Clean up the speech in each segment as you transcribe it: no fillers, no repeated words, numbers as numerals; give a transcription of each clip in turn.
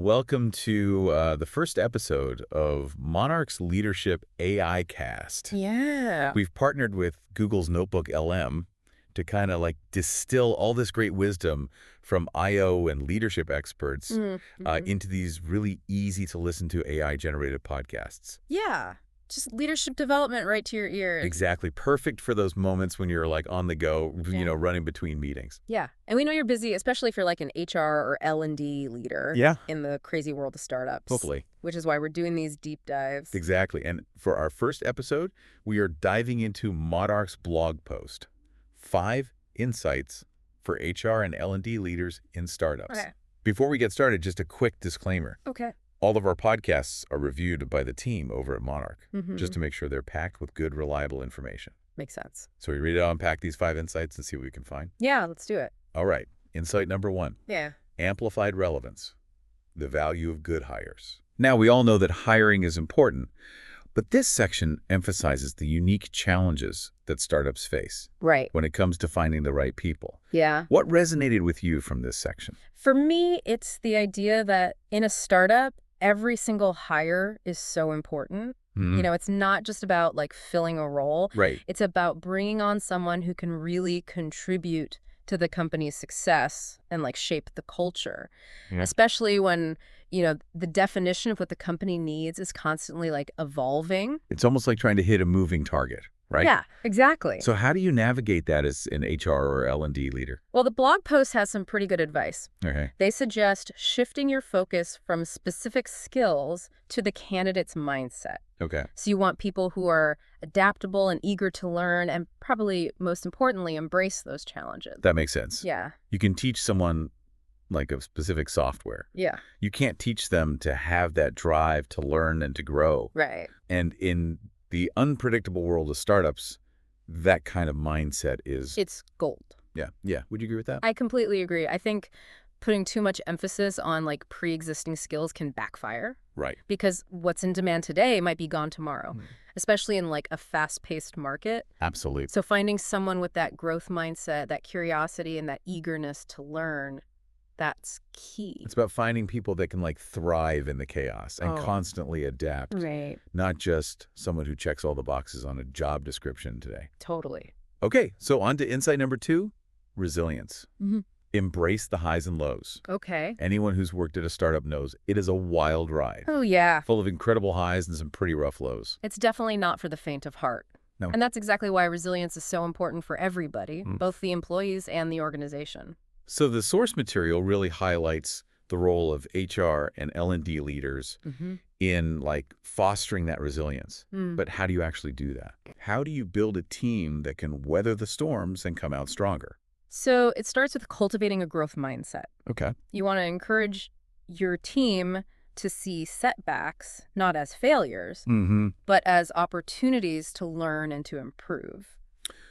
welcome to the first episode of Monarch's Leadership AIcast. Yeah. We've partnered with Google's Notebook LM to kind of like distill all this great wisdom from IO and leadership experts into these really easy to listen to AI-generated podcasts. Yeah. Just leadership development right to your ears. Exactly. Perfect for those moments when you're like on the go, running between meetings. Yeah. And we know you're busy, especially if you're like an HR or L&D leader in the crazy world of startups. Hopefully. Which is why we're doing these deep dives. Exactly. And for our first episode, we are diving into Monarch's blog post, 5 Insights for HR and L&D Leaders in Startups. Okay. Before we get started, just a quick disclaimer. Okay. All of our podcasts are reviewed by the team over at Monarch, just to make sure they're packed with good, reliable information. Makes sense. So are you ready to unpack these 5 insights and see what we can find? Yeah, let's do it. All right. Insight number 1. Yeah. Amplified relevance, the value of good hires. Now, we all know that hiring is important, but this section emphasizes the unique challenges that startups face Right. when it comes to finding the right people. Yeah. What resonated with you from this section? For me, it's the idea that in a startup, every single hire is so important. You know, it's not just about like filling a role. Right. It's about bringing on someone who can really contribute to the company's success and like shape the culture, especially when, the definition of what the company needs is constantly like evolving. It's almost like trying to hit a moving target, right? Yeah, exactly. So how do you navigate that as an HR or L&D leader? Well, the blog post has some pretty good advice. Okay. They suggest shifting your focus from specific skills to the candidate's mindset. Okay. So you want people who are adaptable and eager to learn and probably, most importantly, embrace those challenges. That makes sense. Yeah. You can teach someone like a specific software. Yeah. You can't teach them to have that drive to learn and to grow. Right. And in the unpredictable world of startups, that kind of mindset is... It's gold. Yeah. Would you agree with that? I completely agree. I think putting too much emphasis on like pre-existing skills can backfire. Right. Because what's in demand today might be gone tomorrow, especially in like a fast-paced market. Absolutely. So finding someone with that growth mindset, that curiosity, and that eagerness to learn, that's key. It's about finding people that can like thrive in the chaos and constantly adapt. Right. Not just someone who checks all the boxes on a job description today. Totally. Okay, so on to insight number 2, resilience. Embrace the highs and lows. Okay. Anyone who's worked at a startup knows it is a wild ride. Oh, yeah. Full of incredible highs and some pretty rough lows. It's definitely not for the faint of heart. No. And that's exactly why resilience is so important for everybody, both the employees and the organization. So the source material really highlights the role of HR and L&D leaders in like fostering that resilience. But how do you actually do that? How do you build a team that can weather the storms and come out stronger? So it starts with cultivating a growth mindset. Okay. You want to encourage your team to see setbacks not as failures, but as opportunities to learn and to improve.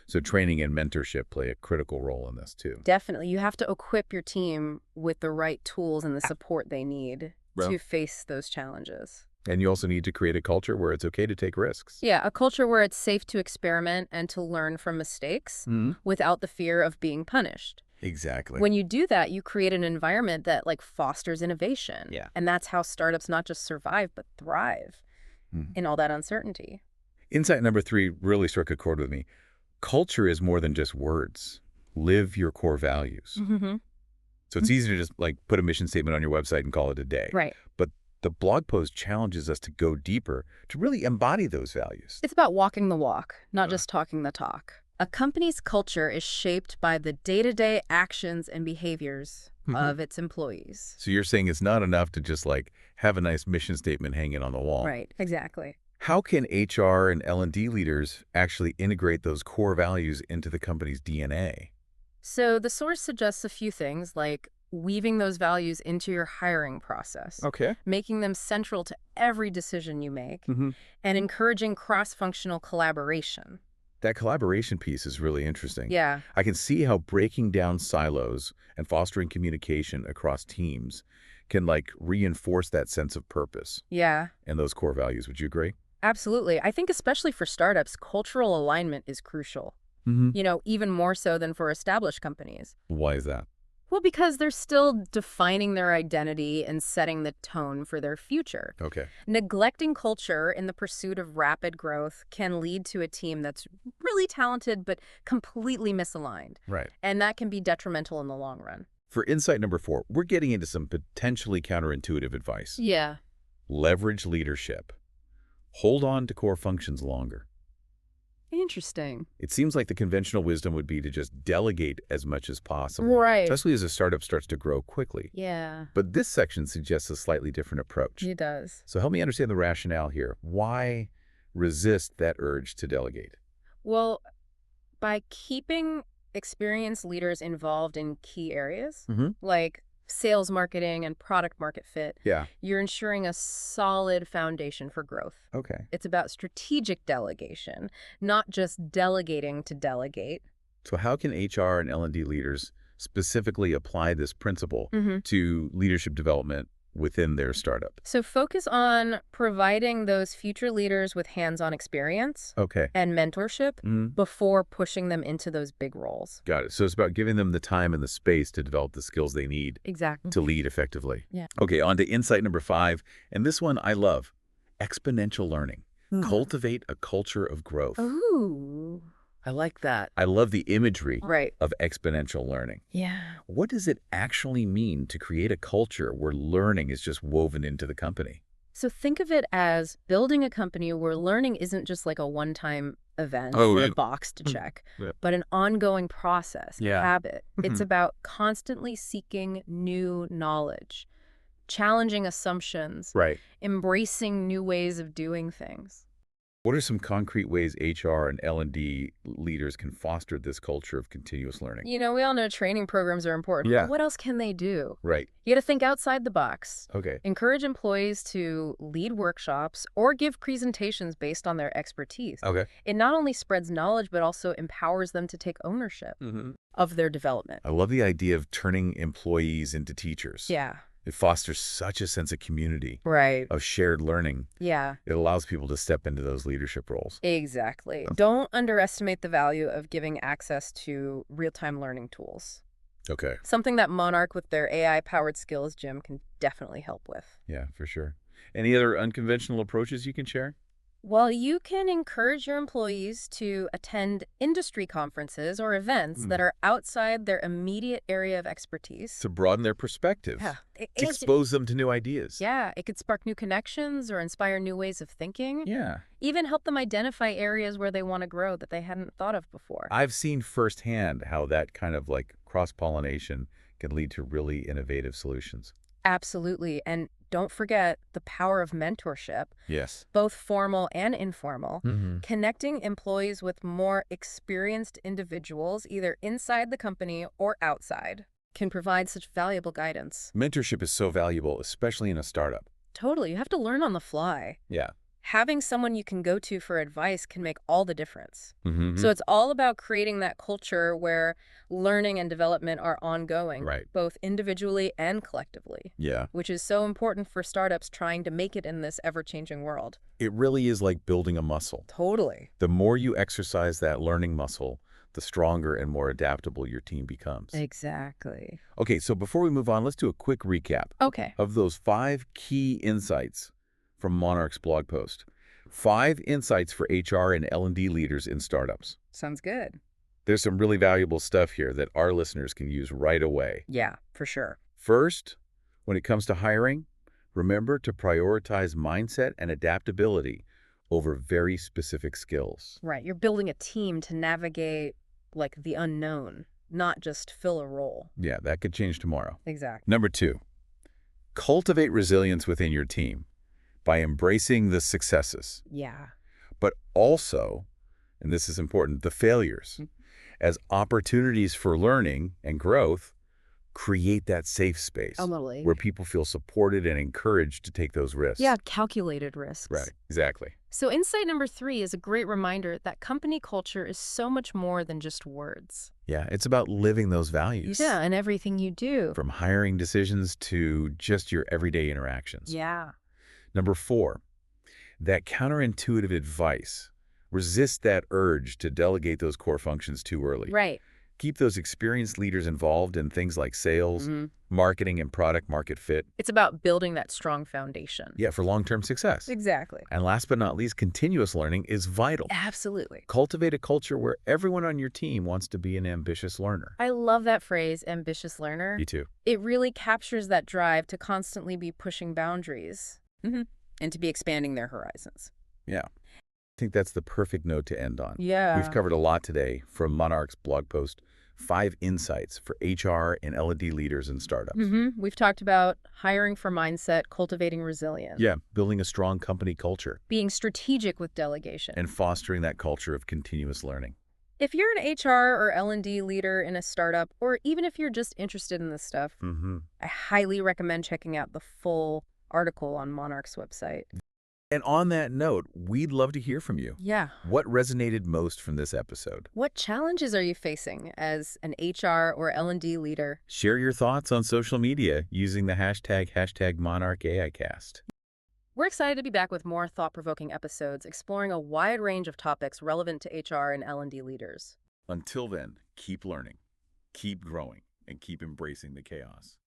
So training and mentorship play a critical role in this too. Definitely. You have to equip your team with the right tools and the support they need to face those challenges. And you also need to create a culture where it's okay to take risks. Yeah, a culture where it's safe to experiment and to learn from mistakes without the fear of being punished. Exactly. When you do that, you create an environment that like fosters innovation. Yeah. And that's how startups not just survive, but thrive in all that uncertainty. Insight number 3 really struck a chord with me. Culture is more than just words. Live your core values. So it's easy to just like put a mission statement on your website and call it a day. Right. But the blog post challenges us to go deeper, to really embody those values. It's about walking the walk, not just talking the talk. A company's culture is shaped by the day-to-day actions and behaviors of its employees. So you're saying it's not enough to just like have a nice mission statement hanging on the wall. Right, exactly. How can HR and L&D leaders actually integrate those core values into the company's DNA? So the source suggests a few things like weaving those values into your hiring process, Okay. making them central to every decision you make, and encouraging cross-functional collaboration. That collaboration piece is really interesting. Yeah. I can see how breaking down silos and fostering communication across teams can like reinforce that sense of purpose Yeah. and those core values. Would you agree? Absolutely. I think especially for startups, cultural alignment is crucial. Even more so than for established companies. Why is that? Well, because they're still defining their identity and setting the tone for their future. Okay. Neglecting culture in the pursuit of rapid growth can lead to a team that's really talented but completely misaligned. Right. And that can be detrimental in the long run. For insight number 4, we're getting into some potentially counterintuitive advice. Yeah. Leverage leadership. Hold on to core functions longer. Interesting. It seems like the conventional wisdom would be to just delegate as much as possible, Right. especially as a startup starts to grow quickly. Yeah, But this section suggests a slightly different approach. it does. So help me understand the rationale here. Why resist that urge to delegate? Well, by keeping experienced leaders involved in key areas, like sales, marketing, and product market fit, Yeah. you're ensuring a solid foundation for growth. Okay. It's about strategic delegation, not just delegating to delegate. So how can HR and L&D leaders specifically apply this principle to leadership development within their startup? So focus on providing those future leaders with hands-on experience Okay. and mentorship before pushing them into those big roles. Got it. So it's about giving them the time and the space to develop the skills they need Exactly. to lead effectively. Yeah. Okay, on to insight number 5. And this one I love. Exponential learning. Cultivate a culture of growth. Ooh. I like that. I love the imagery Right. of exponential learning. Yeah. What does it actually mean to create a culture where learning is just woven into the company? So think of it as building a company where learning isn't just like a one-time event Oh, or a yeah. box to check, Yeah. but an ongoing process, a Yeah. habit. It's about constantly seeking new knowledge, challenging assumptions, Right. embracing new ways of doing things. What are some concrete ways HR and L&D leaders can foster this culture of continuous learning? You know, we all know training programs are important. Yeah. But what else can they do? Right. You got to think outside the box. Okay. Encourage employees to lead workshops or give presentations based on their expertise. Okay. It not only spreads knowledge, but also empowers them to take ownership of their development. I love the idea of turning employees into teachers. Yeah. It fosters such a sense of community, Right. of shared learning. Yeah, It allows people to step into those leadership roles. exactly. Don't underestimate the value of giving access to real-time learning tools. Okay. Something that Monark with their AI-powered skills gym can definitely help with. Yeah, for sure. Any other unconventional approaches you can share? Well, you can encourage your employees to attend industry conferences or events that are outside their immediate area of expertise. To broaden their perspective. Yeah. To expose them to new ideas. Yeah, it could spark new connections or inspire new ways of thinking. Yeah. Even help them identify areas where they want to grow that they hadn't thought of before. I've seen firsthand how that kind of like cross-pollination can lead to really innovative solutions. Absolutely. And don't forget the power of mentorship, Yes. both formal and informal. Mm-hmm. Connecting employees with more experienced individuals, either inside the company or outside, can provide such valuable guidance. Mentorship is so valuable, especially in a startup. Totally. You have to learn on the fly. Yeah. Having someone you can go to for advice can make all the difference. Mm-hmm. So it's all about creating that culture where learning and development are ongoing, Right. both individually and collectively, Yeah. which is so important for startups trying to make it in this ever-changing world. It really is like building a muscle. Totally. The more you exercise that learning muscle, the stronger and more adaptable your team becomes. Exactly. Okay, so before we move on, let's do a quick recap Okay. of those 5 key insights from Monarch's blog post. 5 insights for HR and L&D leaders in startups. Sounds good. There's some really valuable stuff here that our listeners can use right away. Yeah, for sure. First, when it comes to hiring, remember to prioritize mindset and adaptability over very specific skills. Right. You're building a team to navigate like the unknown, not just fill a role. Yeah, that could change tomorrow. Exactly. Number 2, cultivate resilience within your team by embracing the successes, Yeah. but also, and this is important, the failures. As opportunities for learning and growth, create that safe space Totally. where people feel supported and encouraged to take those risks. Yeah, calculated risks. Right, exactly. So insight number 3 is a great reminder that company culture is so much more than just words. Yeah, it's about living those values. Yeah, and everything you do. From hiring decisions to just your everyday interactions. Yeah. Number 4, that counterintuitive advice. Resist that urge to delegate those core functions too early. Right. Keep those experienced leaders involved in things like sales, marketing, and product market fit. It's about building that strong foundation. Yeah, for long-term success. Exactly. And last but not least, continuous learning is vital. Absolutely. Cultivate a culture where everyone on your team wants to be an ambitious learner. I love that phrase, ambitious learner. Me too. It really captures that drive to constantly be pushing boundaries and to be expanding their horizons. Yeah. I think that's the perfect note to end on. Yeah. We've covered a lot today from Monarch's blog post, 5 insights for HR and L&D leaders and startups. We've talked about hiring for mindset, cultivating resilience. Yeah, building a strong company culture. Being strategic with delegation. And fostering that culture of continuous learning. If you're an HR or L&D leader in a startup, or even if you're just interested in this stuff, I highly recommend checking out the full article on Monarch's website. And on that note, we'd love to hear from you. Yeah. What resonated most from this episode? What challenges are you facing as an HR or L&D leader? Share your thoughts on social media using the hashtag Monarch AIcast. We're excited to be back with more thought-provoking episodes exploring a wide range of topics relevant to HR and L&D leaders. Until then, keep learning, keep growing, and keep embracing the chaos.